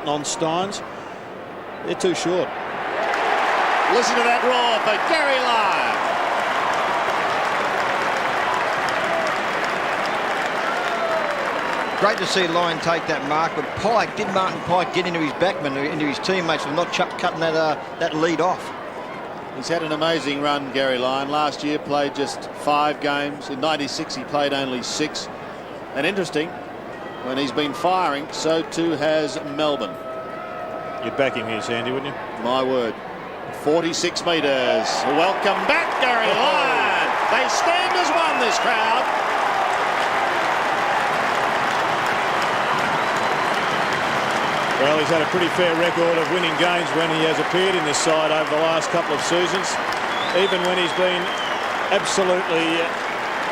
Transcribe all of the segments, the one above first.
Martin on Steins. They're too short. Listen to that roar for Garry Lyon. Great to see Lyon take that mark, but Martin Pike get into his backman, into his teammates, for not cutting that lead off? He's had an amazing run, Garry Lyon. Last year played just 5 games. In '96 he played only 6. And interesting, when he's been firing, so too has Melbourne. You'd back him here, Sandy, wouldn't you? My word. 46 metres. Welcome back, Garry Lyon. They stand as one, this crowd. Well, he's had a pretty fair record of winning games when he has appeared in this side over the last couple of seasons. Even when he's been absolutely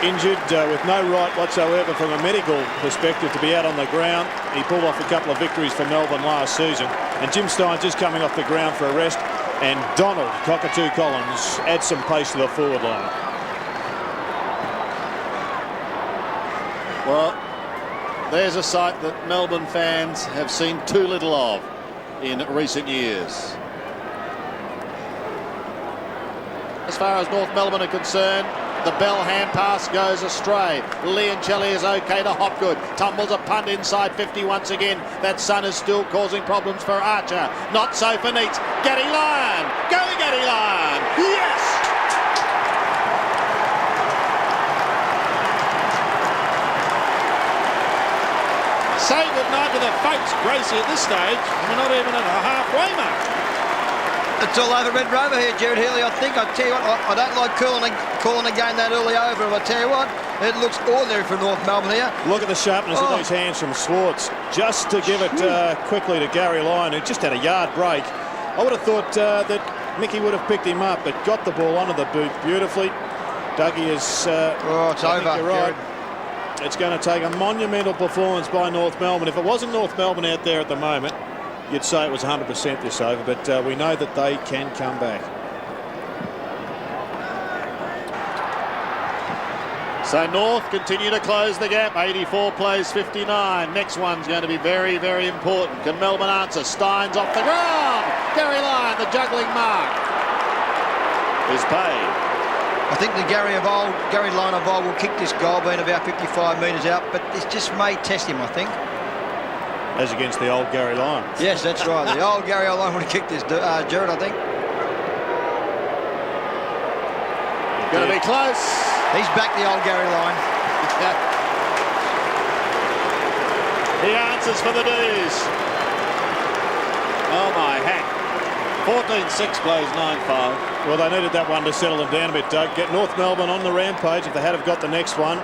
injured, with no right whatsoever from a medical perspective to be out on the ground. He pulled off a couple of victories for Melbourne last season. And Jim Steins just coming off the ground for a rest. And Donald Cockatoo Collins adds some pace to the forward line. Well, there's a sight that Melbourne fans have seen too little of in recent years. As far as North Melbourne are concerned, the Bell hand pass goes astray. Leoncelli is okay to Hopgood. Tumbles a punt inside 50 once again. That sun is still causing problems for Archer. Not so for Neats. Garry Lyon. Go Garry Lyon. Yes! Say goodnight to the folks, Gracie, at this stage. We're not even at a halfway mark. It's all over Red Rover here, Jared Healy. I think, I tell you what, I don't like calling a game that early over. But I tell you what, it looks ordinary for North Melbourne here. Look at the sharpness of these hands from Swartz. Just to give it quickly to Garry Lyon, who just had a yard break. I would have thought that Mickey would have picked him up, but got the ball onto the boot beautifully. Dougie is... it's over, you're right. Jared. It's going to take a monumental performance by North Melbourne. If it wasn't North Melbourne out there at the moment, you'd say it was 100% this over, but we know that they can come back. So North continue to close the gap. 84 plays 59. Next one's going to be very, very important. Can Melbourne answer? Steins off the ground. Garry Lyon, the juggling mark, is paid. I think the Garry Lyon of old will kick this goal, being about 55 metres out, but this just may test him, I think. As against the old Garry Lyon. Yes, that's right. The old Garry Lyon would have kicked this, Jared, I think. Going to be close. He's back, the old Garry Lyon. He answers for the D's. Oh, my heck. 14-6 plays 9-5. Well, they needed that one to settle them down a bit, Doug. Get North Melbourne on the rampage. If they had have got the next one,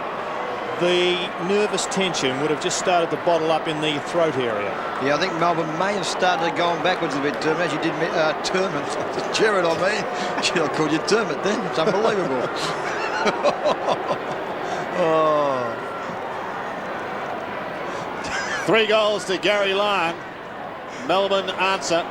the nervous tension would have just started to bottle up in the throat area. Yeah, I think Melbourne may have started going backwards a bit, as you did Termit. Jared, I mean. Gee, I called you Termit then. It's unbelievable. Oh. 3 goals to Garry Lyon. Melbourne answer.